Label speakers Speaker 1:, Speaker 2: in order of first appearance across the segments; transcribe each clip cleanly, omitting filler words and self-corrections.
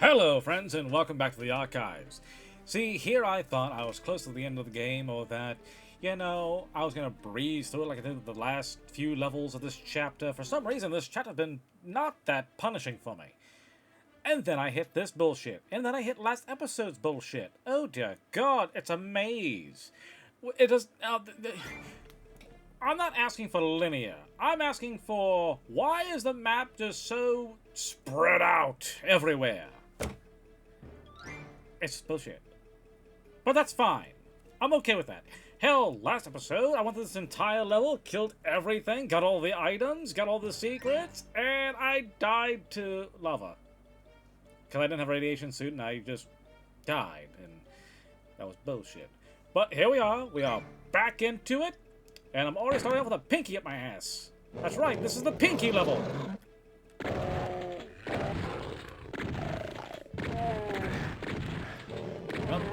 Speaker 1: Hello friends and welcome back to the archives. See, here I thought I was close to the end of the game, or that, I was gonna breeze through it like I did the last few levels of this chapter. For some reason this chapter's been not that punishing for me. And then I hit this bullshit. And then I hit last episode's bullshit. Oh dear god, it's a maze. It does... I'm not asking for linear. I'm asking for, why is the map just so spread out everywhere? It's bullshit. But that's fine. I'm okay with that. Hell, last episode, I went through this entire level, killed everything, got all the items, got all the secrets, and I died to lava. Because I didn't have a radiation suit, and I just died, and that was bullshit. But here we are back into it, and I'm already starting off with a pinky up my ass. That's right, this is the pinky level.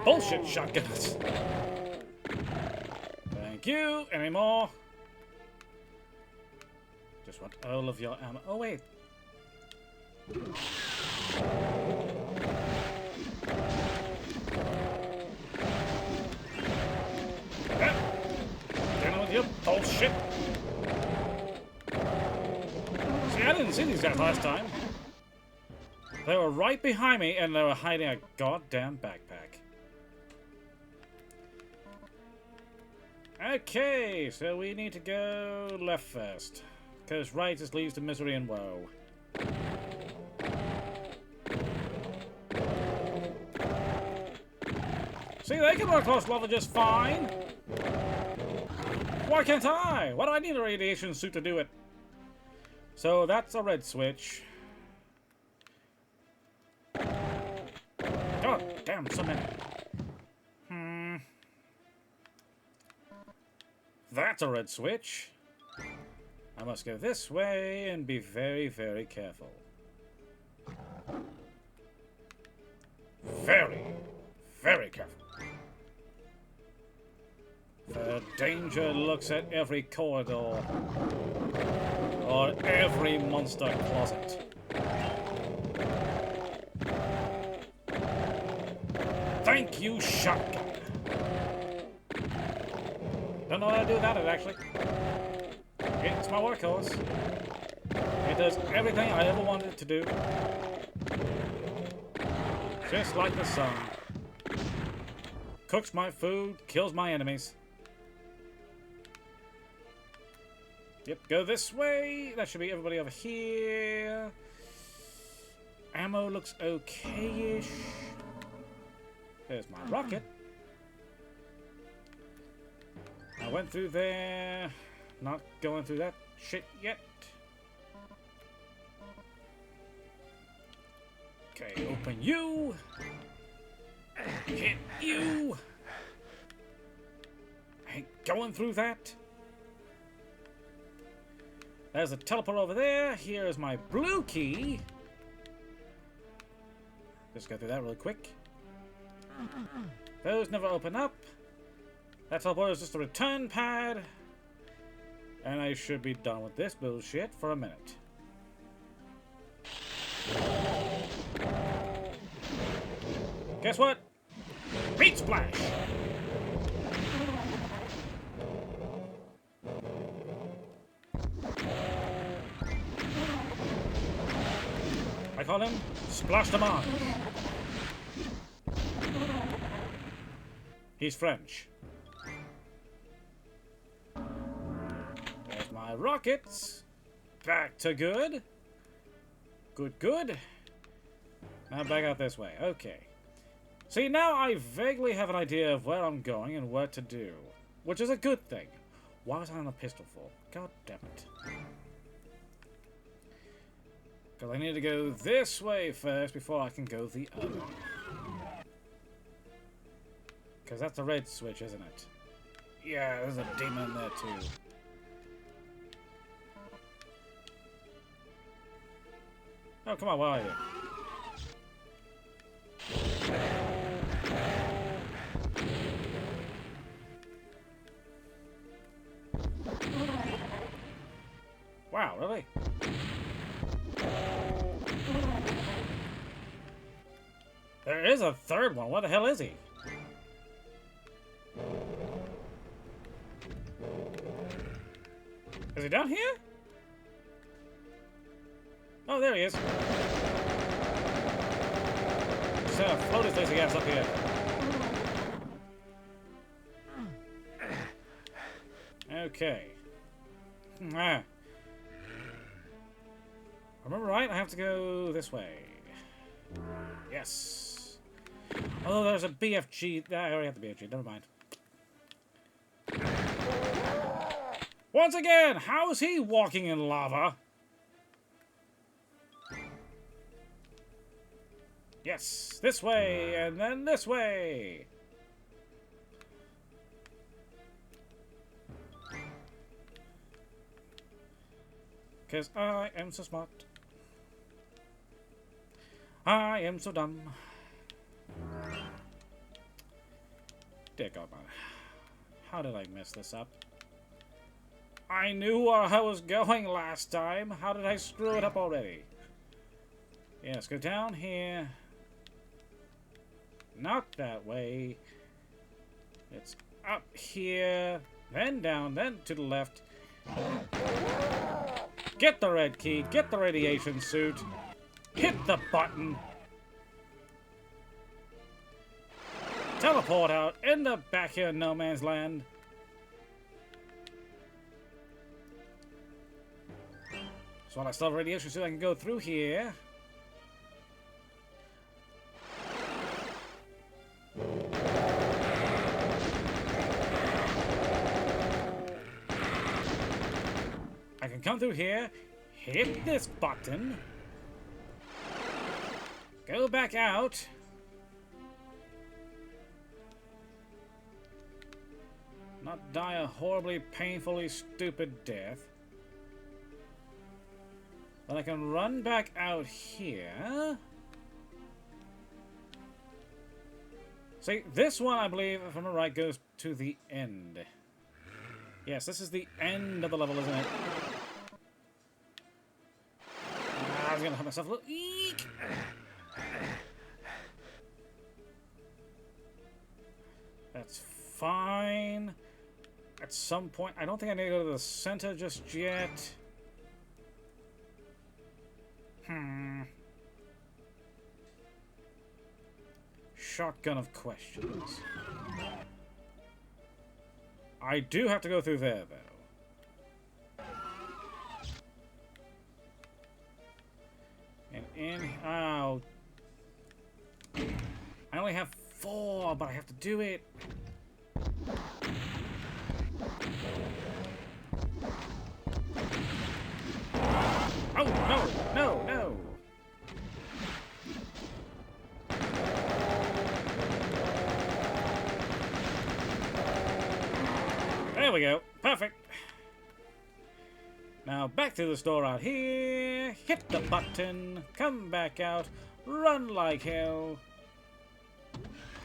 Speaker 1: Bullshit shotguns. Thank you. Any more? Just want all of your ammo. Oh, wait. Dealing with your bullshit. See, I didn't see these guys last time. They were right behind me, and they were hiding a goddamn backpack. Okay, so we need to go left first, because right just leads to misery and woe. See, they can work across lava just fine. Why can't I? Why do I need a radiation suit to do it? So that's a red switch. God damn, so many. That's a red switch. I must go this way and be very, very careful. Very, very careful. The danger looks at every corridor or every monster closet. Thank you, shotgun. Don't know how to do without it, actually. It's my workhorse. It does everything I ever wanted it to do. Just like the sun. Cooks my food, kills my enemies. Yep, go this way. That should be everybody over here. Ammo looks okay-ish. There's my rocket. I went through there. Not going through that shit yet. Okay, open you. Hit you. I ain't going through that. There's a teleport over there. Here's my blue key. Just go through that really quick. Those never open up. That teleport is just a return pad. And I should be done with this bullshit for a minute. Guess what? Beat splash! I call him Splash the Man. He's French. There's my rockets. Back to good. Good. Now back out this way. Okay. See, now I vaguely have an idea of where I'm going and what to do. Which is a good thing. Why was I on a pistol for? God damn it. Because I need to go this way first before I can go the other. Because that's a red switch, isn't it? Yeah, there's a demon there too. Oh, come on, where are you? Wow, really? There is a third one. What the hell is he? Is he down here? Oh, there he is. Just gonna float his lazy ass up here. Okay. Ah. Remember right? I have to go this way. Yes. Oh, there's a BFG. I already have the BFG. Never mind. Once again, how is he walking in lava? Yes, this way, and then this way. Because I am so smart. I am so dumb. Dear God, man. How did I mess this up? I knew where I was going last time. How did I screw it up already? Yeah, let's go down here. Not that way. It's up here. Then down, then to the left. Get the red key. Get the radiation suit. Hit the button. Teleport out. End up back here in no man's land. So while I still have radiation suit, I can go through here. I can come through here, hit this button, go back out, not die a horribly, painfully stupid death. Then I can run back out here. See, this one, I believe, if I'm right, goes to the end. Yes, this is the end of the level, isn't it? I was gonna hurt myself a little. Eek! That's fine. At some point, I don't think I need to go to the center just yet. Shotgun of questions. I do have to go through there, though. And in... Oh. I only have 4, but I have to do it. Oh, no, no, no. There we go. Perfect. Now back to the store out here. Hit the button. Come back out. Run like hell.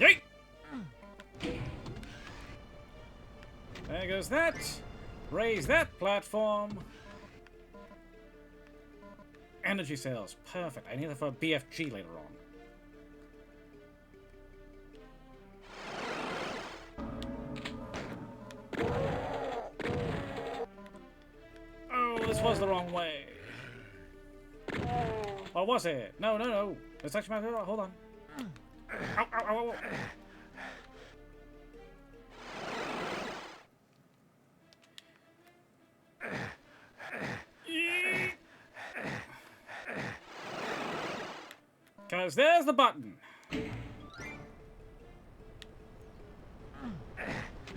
Speaker 1: Yeet! There goes that. Raise that platform. Energy cells. Perfect. I need that for a BFG later on. This was the wrong way. Or was it? No, no, no. It's actually my... Hold on. Ow, ow, ow, ow. Because there's the button.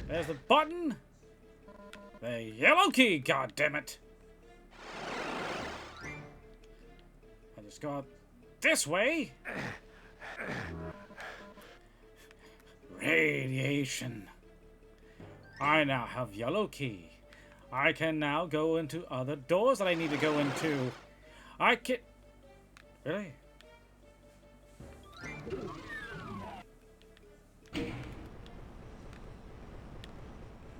Speaker 1: There's the button. The yellow key, goddammit. I just got this way. Radiation. I now have yellow key. I can now go into other doors that I need to go into. I can... Really?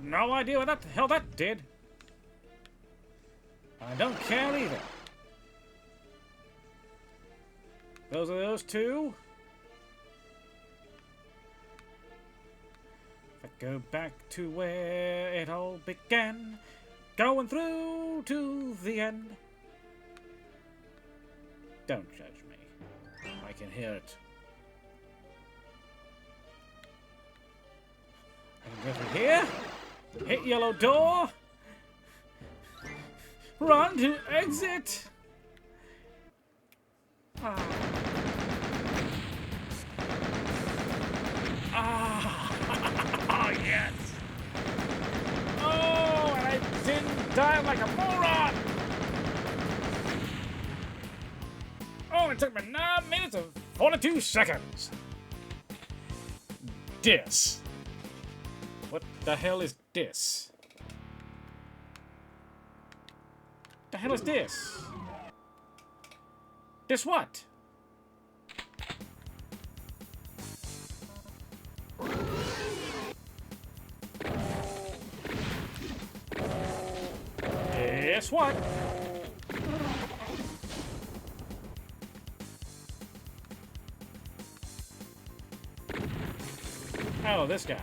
Speaker 1: No idea what the hell that did. I don't care either. Those are those two. Go back to where it all began. Going through to the end. Don't judge me. I can hear it. I can go through here. Hit yellow door. Run to exit. Ah. Ah. Oh, yes. Oh, and I didn't die like a moron. Oh, it took me 9 minutes and 42 seconds. Dis. What the hell is this? The hell is this? This what? This what? Oh, this guy.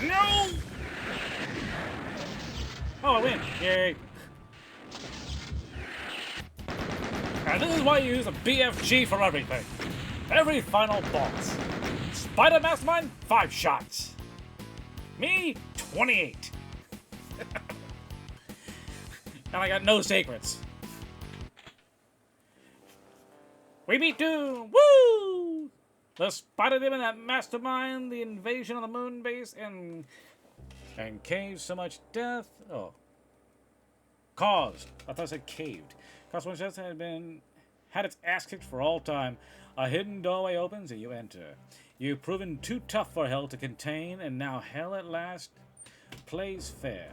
Speaker 1: No! Oh, I win. Yay. And this is why you use a BFG for everything. Every final boss. Spider Mastermind, 5 shots. Me, 28. And I got no secrets. We beat Doom! Woo! The Spider Demon that mastermind the invasion of the moon base and caved so much death. Oh. Caused. I thought I said caved. Caused one death had its ass kicked for all time. A hidden doorway opens and you enter. You've proven too tough for hell to contain, and now hell at last plays fair.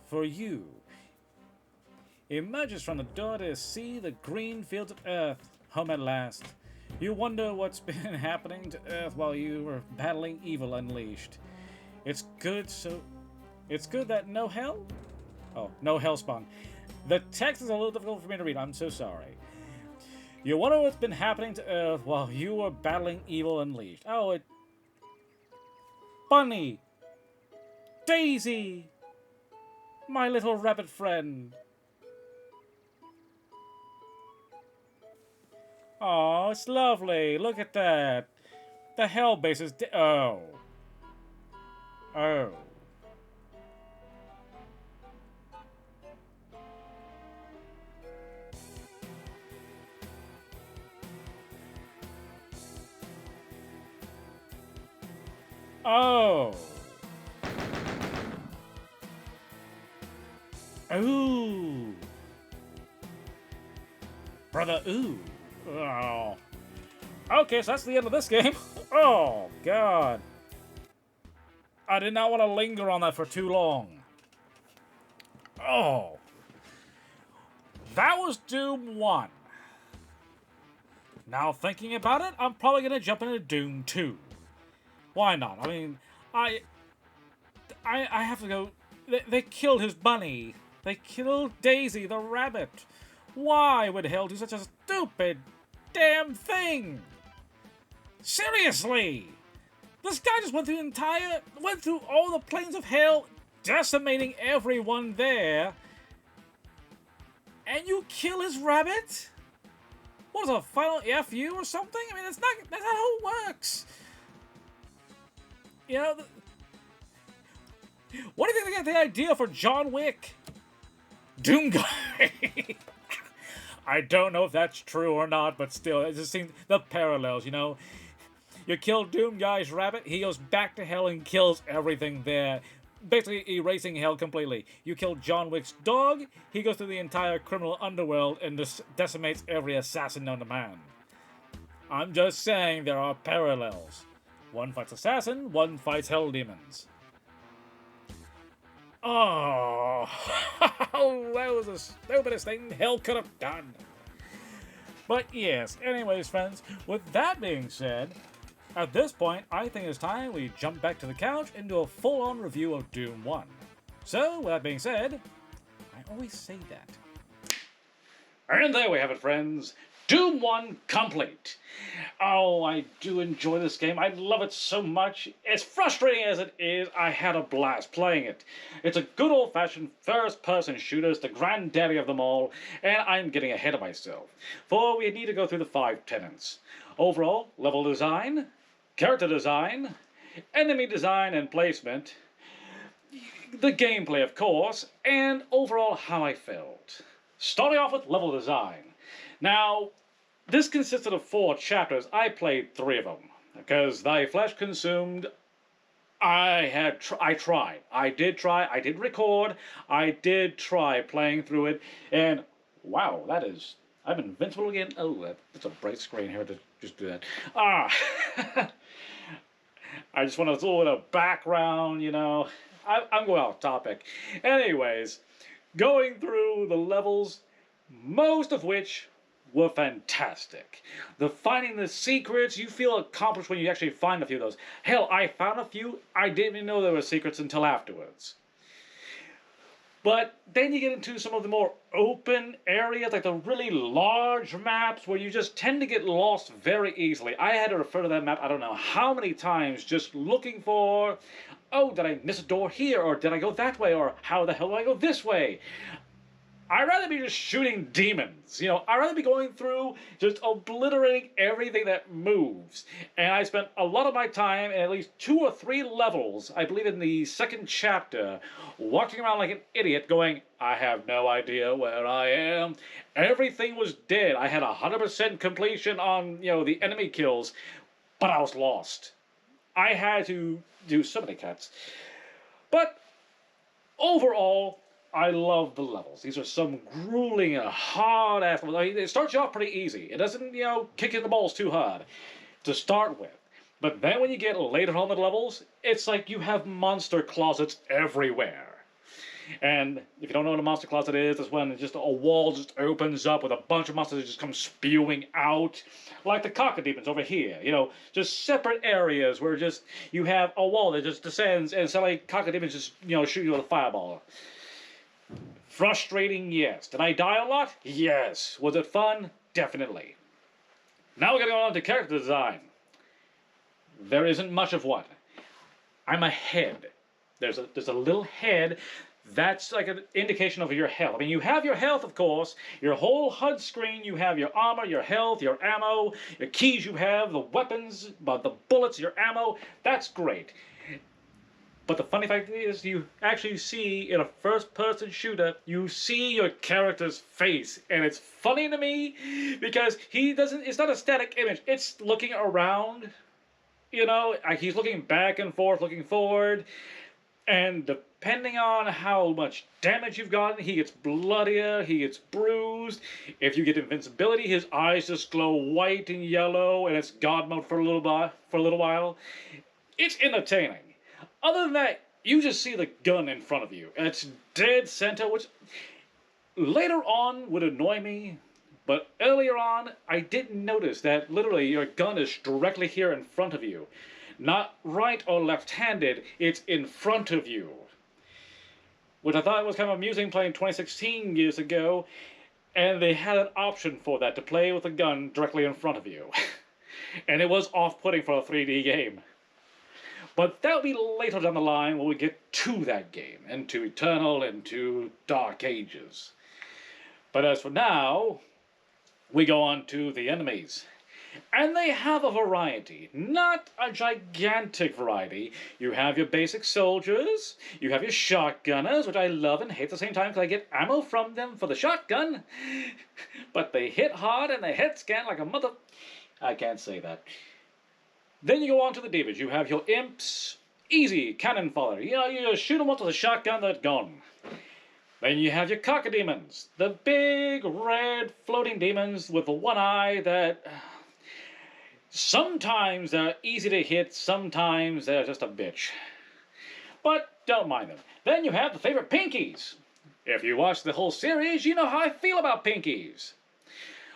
Speaker 1: For you. Emerges from the door to see the green fields of Earth. Home at last. You wonder what's been happening to Earth while you were battling evil unleashed. It's good that no hell? Oh, no hellspawn. The text is a little difficult for me to read. I'm so sorry. You wonder what's been happening to Earth while you were battling evil unleashed. Oh, Bunny! Daisy! My little rabbit friend. Oh, it's lovely. Look at that. The hell base is oh. Oh. Oh. Ooh. Brother, ooh. Oh. Okay, so that's the end of this game. Oh, God. I did not want to linger on that for too long. Oh. That was Doom 1. Now thinking about it, I'm probably going to jump into Doom 2. Why not? I mean, I have to go... They killed his bunny. They killed Daisy, the rabbit. Why would hell do such a stupid damn thing? Seriously! This guy just went through all the planes of hell, decimating everyone there. And you kill his rabbit? What is a final FU or something? I mean, that's not how it works. You know, what do you think they got the idea for John Wick? Doom guy. I don't know if that's true or not, but still, it just seems the parallels, you know. You kill Doom guy's rabbit, he goes back to hell and kills everything there, basically erasing hell completely. You kill John Wick's dog, he goes through the entire criminal underworld and just decimates every assassin known to man. I'm just saying there are parallels. One fights assassin, one fights hell demons. Oh, that was the stupidest thing hell could have done. But yes, anyways, friends, with that being said, at this point, I think it's time we jump back to the couch and do a full-on review of Doom 1. So, with that being said, I always say that. And there we have it, friends. Doom 1 complete. Oh, I do enjoy this game. I love it so much. As frustrating as it is, I had a blast playing it. It's a good old-fashioned first-person shooter. It's the granddaddy of them all, and I'm getting ahead of myself. For we need to go through the 5 tenets. Overall, level design, character design, enemy design and placement, the gameplay, of course, and overall how I felt. Starting off with level design. Now, this consisted of 4 chapters. I played 3 of them, because Thy Flesh Consumed, I tried. I did try, I did record, I did try playing through it, and wow, I'm invincible again. Oh, that's a bright screen here to just do that. I just want a little bit of background, you know. I'm going off topic. Anyways, going through the levels, most of which were fantastic. Finding the secrets, you feel accomplished when you actually find a few of those. Hell, I found a few, I didn't even know there were secrets until afterwards. But then you get into some of the more open areas, like the really large maps where you just tend to get lost very easily. I had to refer to that map I don't know how many times just looking for, oh, did I miss a door here, or did I go that way, or how the hell do I go this way? I'd rather be just shooting demons, you know, I'd rather be going through just obliterating everything that moves. And I spent a lot of my time in at least 2 or 3 levels, I believe in the 2nd chapter, walking around like an idiot going, I have no idea where I am. Everything was dead. I had 100% completion on, you know, the enemy kills, but I was lost. I had to do so many cuts. But overall, I love the levels. These are some grueling and hard-ass levels. I mean, it starts you off pretty easy. It doesn't, you know, kick you in the balls too hard to start with. But then when you get later on the levels, it's like you have monster closets everywhere. And if you don't know what a monster closet is, it's when just a wall just opens up with a bunch of monsters that just come spewing out. Like the cocodemons over here, you know, just separate areas where just you have a wall that just descends and suddenly cocodemons just, you know, shoot you with a fireball. Frustrating, yes. Did I die a lot? Yes. Was it fun? Definitely. Now we're going to go on to character design. There isn't much of one. I'm a head. There's a little head. That's like an indication of your health. I mean, you have your health, of course, your whole HUD screen, you have your armor, your health, your ammo, your keys you have, the weapons, the bullets, your ammo. That's great. But the funny fact is, you actually see, in a first-person shooter, you see your character's face. And it's funny to me, because it's not a static image, it's looking around, you know, he's looking back and forth, looking forward, and depending on how much damage you've gotten, he gets bloodier, he gets bruised. If you get invincibility, his eyes just glow white and yellow, and it's God mode for a little while. It's entertaining. Other than that, you just see the gun in front of you, and it's dead center, which later on would annoy me, but earlier on, I didn't notice that literally your gun is directly here in front of you. Not right or left-handed, it's in front of you. Which I thought was kind of amusing playing 2016 years ago, and they had an option for that, to play with a gun directly in front of you. And it was off-putting for a 3D game. But that'll be later down the line when we get to that game, and to Eternal, and to Dark Ages. But as for now, we go on to the enemies. And they have a variety, not a gigantic variety. You have your basic soldiers, you have your shotgunners, which I love and hate at the same time because I get ammo from them for the shotgun. But they hit hard and they head scan like a mother... I can't say that. Then you go on to the demons. You have your imps, easy, cannon fodder. You know, you shoot them up with a shotgun, they're gone. Then you have your cocodemons, the big red floating demons with the one eye that... Sometimes they're easy to hit, sometimes they're just a bitch. But don't mind them. Then you have the favorite pinkies. If you watch the whole series, you know how I feel about pinkies.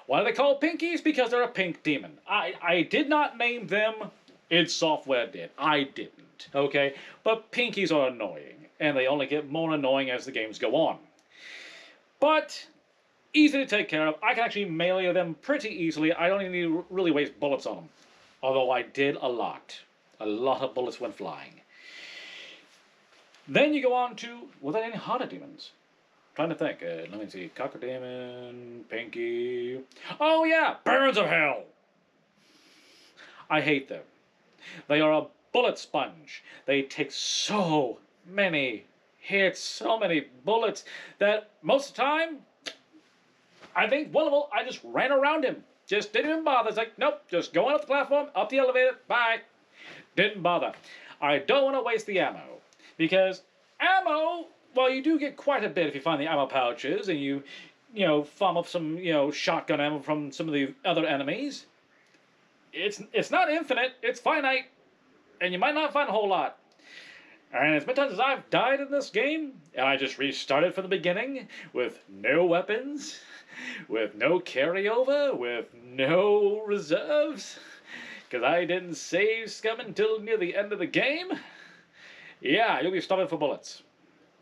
Speaker 1: Why are they called pinkies? Because they're a pink demon. I did not name them. Id Software did. I didn't. Okay? But pinkies are annoying. And they only get more annoying as the games go on. But easy to take care of. I can actually melee them pretty easily. I don't even need to really waste bullets on them. Although I did a lot. A lot of bullets went flying. Then you go on to, were there any harder demons? I'm trying to think. Let me see. Cocker Demon, Pinky. Oh yeah! Barons of Hell! I hate them. They are a bullet sponge. They take so many hits, so many bullets, that most of the time, I think one of them, I just ran around him. Just didn't even bother. It's like, nope, just go on up the platform, up the elevator, bye. Didn't bother. I don't want to waste the ammo. Because ammo, well, you do get quite a bit if you find the ammo pouches and you farm up some, shotgun ammo from some of the other enemies. It's not infinite, it's finite. And you might not find a whole lot. And as many times as I've died in this game, and I just restarted from the beginning with no weapons, with no carryover, with no reserves, because I didn't save scum until near the end of the game, yeah, you'll be starving for bullets.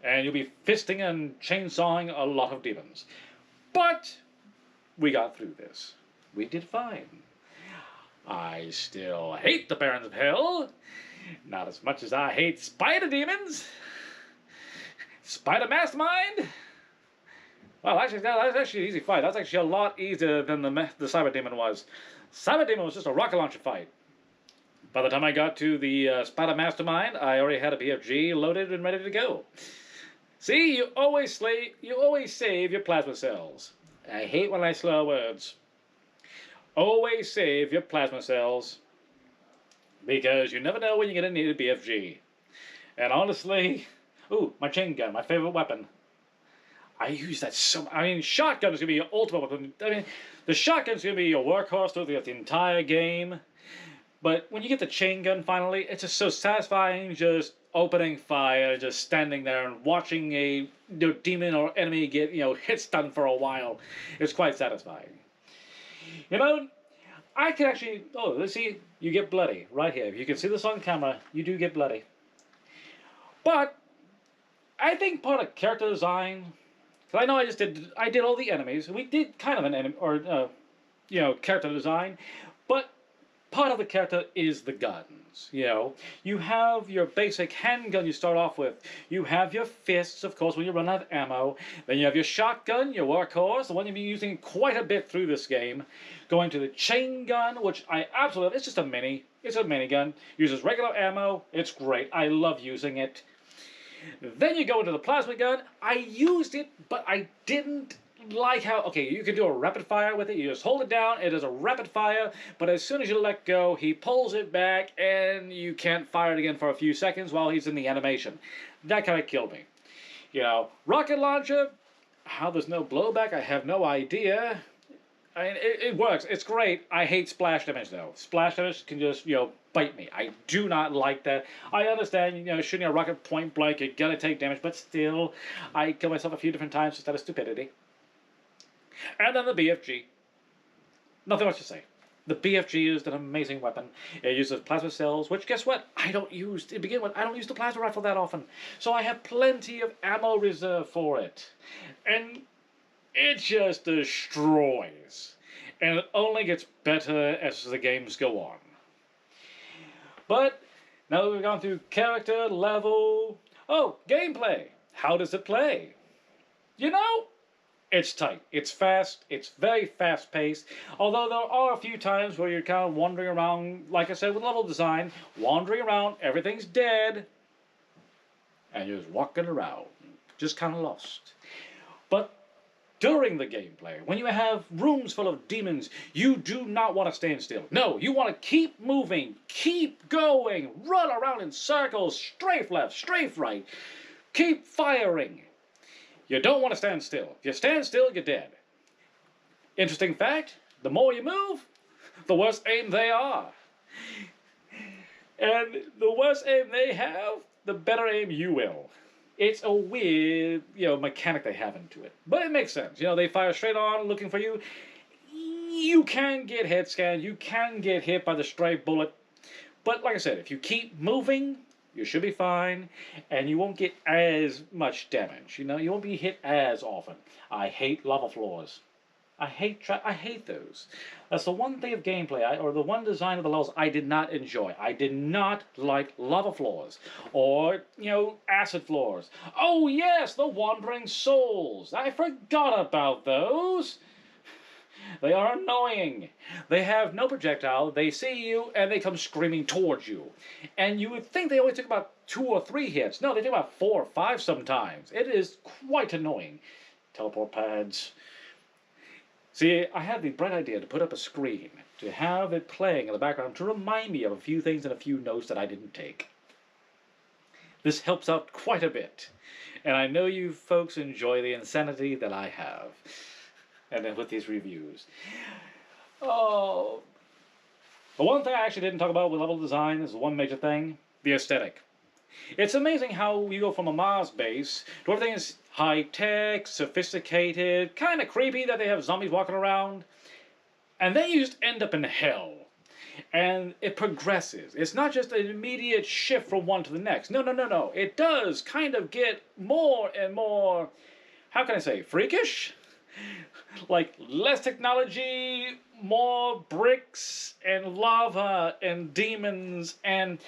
Speaker 1: And you'll be fisting and chainsawing a lot of demons. But we got through this. We did fine. I still hate the Barons of Hell. Not as much as I hate Spider Demons. Spider Mastermind. Well, actually, that was actually an easy fight. That's actually a lot easier than the Cyber Demon was. Cyber Demon was just a rocket launcher fight. By the time I got to the Spider Mastermind, I already had a BFG loaded and ready to go. See, you always save your plasma cells. I hate when I slur words. Always save your plasma cells, because you never know when you're going to need a BFG. And honestly, ooh, my chain gun, my favorite weapon. I use that so. I mean, shotgun is going to be your ultimate weapon. I mean, the shotgun is going to be your workhorse throughout the entire game. But when you get the chain gun finally, it's just so satisfying just opening fire, just standing there and watching a demon or enemy get, hit stun for a while. It's quite satisfying. I can actually, let's see, you get bloody right here. If you can see this on camera, you do get bloody. But I think part of character design, because I know I did all the enemies. We did kind of an enemy, or, character design, but part of the character is the guns. You have your basic handgun you start off with. You have your fists, of course, when you run out of ammo. Then you have your shotgun, your workhorse, the one you'll be using quite a bit through this game. Going to the chain gun, which I absolutely love. It's just a mini. It's a minigun. Uses regular ammo. It's great. I love using it. Then you go into the plasma gun. I used it, but I didn't like how, okay, you can do a rapid fire with it. You just hold it down, it is a rapid fire, but as soon as you let go, he pulls it back, and you can't fire it again for a few seconds while he's in the animation. That kind of killed me. Rocket launcher, how there's no blowback, I have no idea. I mean, it works, it's great. I hate splash damage, though. Splash damage can just, bite me. I do not like that. I understand, shooting a rocket point blank, you're gonna take damage, but still, I kill myself a few different times just out of stupidity. And then the BFG. Nothing much to say. The BFG is an amazing weapon. It uses plasma cells, which, guess what? I don't use, to begin with, I don't use the plasma rifle that often. So I have plenty of ammo reserve for it. And it just destroys. And it only gets better as the games go on. But, now that we've gone through character, level... Oh, gameplay. How does it play? It's tight, it's fast, it's very fast-paced, although there are a few times where you're kind of wandering around, like I said with level design, wandering around, everything's dead, and you're just walking around, just kind of lost. But during the gameplay, when you have rooms full of demons, you do not want to stand still. No, you want to keep moving, keep going, run around in circles, strafe left, strafe right, keep firing. You don't want to stand still. If you stand still, you're dead. Interesting fact, the more you move, the worse aim they are. And the worse aim they have, the better aim you will. It's a weird, mechanic they have into it. But it makes sense. They fire straight on looking for you. you can get head scanned, you can get hit by the stray bullet, but like I said, if you keep moving, you should be fine, and you won't get as much damage. You know, you won't be hit as often. I hate lava floors. I hate those. That's the one thing of gameplay, or the one design of the levels I did not enjoy. I did not like lava floors, or, you know, acid floors. Oh yes, the wandering souls. I forgot about those. They are annoying. They have no projectile, they see you, and they come screaming towards you. And you would think they only took about 2 or 3 hits. No, they take about 4 or 5 sometimes. It is quite annoying. Teleport pads. See, I had the bright idea to put up a screen, to have it playing in the background to remind me of a few things and a few notes that I didn't take. This helps out quite a bit. And I know you folks enjoy the insanity that I have. And then with these reviews. Oh. The one thing I actually didn't talk about with level design is the one major thing, the aesthetic. It's amazing how you go from a Mars base to everything is high-tech, sophisticated, kind of creepy that they have zombies walking around. And then you just end up in hell. And it progresses. It's not just an immediate shift from one to the next. No, no, no, no. It does kind of get more and more, how can I say, freakish? Like less technology, more bricks and lava and demons and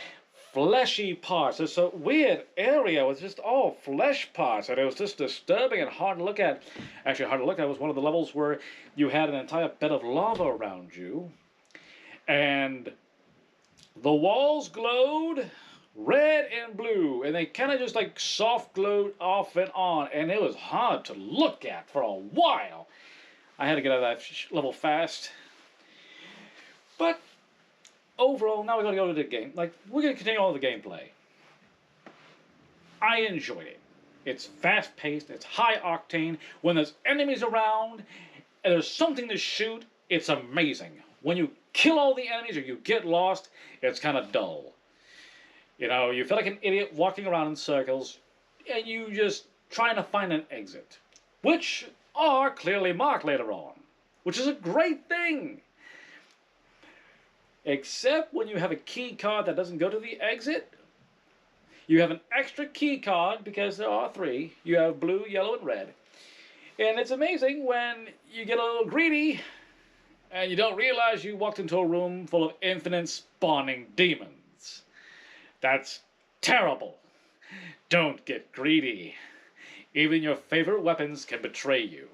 Speaker 1: fleshy parts. It's a weird area with just all flesh parts, and it was just disturbing and hard to look at. Actually, hard to look at was one of the levels where you had an entire bed of lava around you, and the walls glowed red and blue, and they kind of just like soft glowed off and on, and it was hard to look at for a while. I had to get out of that level fast. But overall, now we're going to go to the game. Like, we're going to continue on with the gameplay. I enjoyed it. It's fast-paced, it's high-octane. When there's enemies around, and there's something to shoot, it's amazing. When you kill all the enemies or you get lost, it's kind of dull. You know, you feel like an idiot walking around in circles, and you just trying to find an exit. Which are clearly marked later on. Which is a great thing. Except when you have a key card that doesn't go to the exit. You have an extra key card, because there are 3. You have blue, yellow, and red. And it's amazing when you get a little greedy, and you don't realize you walked into a room full of infinite spawning demons. That's terrible. Don't get greedy. Even your favorite weapons can betray you.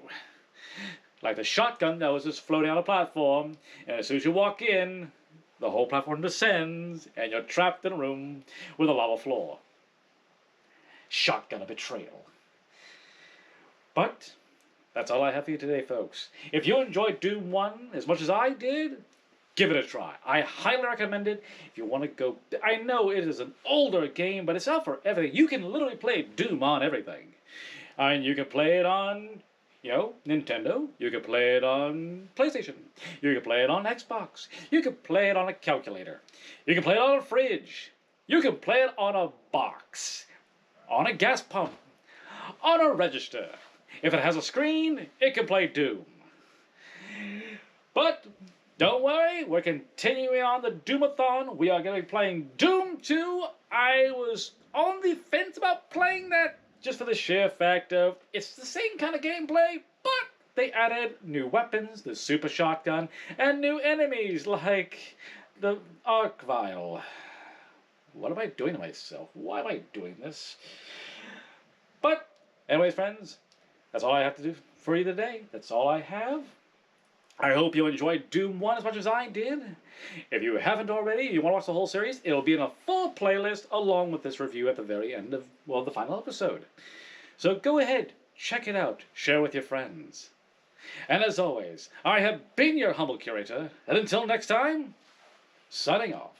Speaker 1: Like the shotgun that was just floating on a platform, and as soon as you walk in, the whole platform descends, and you're trapped in a room with a lava floor. Shotgun of betrayal. But that's all I have for you today, folks. If you enjoyed Doom 1 as much as I did, give it a try. I highly recommend it. If you want to go... I know it is an older game, but it's out for everything. You can literally play Doom on everything. I mean, you can play it on, you know, Nintendo. You can play it on PlayStation. You can play it on Xbox. You can play it on a calculator. You can play it on a fridge. You can play it on a box. On a gas pump. On a register. If it has a screen, it can play Doom. But don't worry, we're continuing on the Doomathon. We are going to be playing Doom 2. I was on the fence about playing that just for the sheer fact of it's the same kind of gameplay, but they added new weapons, the super shotgun, and new enemies like the arc vial. What am I doing to myself? Why am I doing this? But anyways, friends, that's all I have to do for you today. That's all I have. I hope you enjoyed Doom 1 as much as I did. If you haven't already, you want to watch the whole series, it'll be in a full playlist along with this review at the very end of, well, the final episode. So go ahead, check it out, share with your friends. And as always, I have been your humble curator, and until next time, signing off.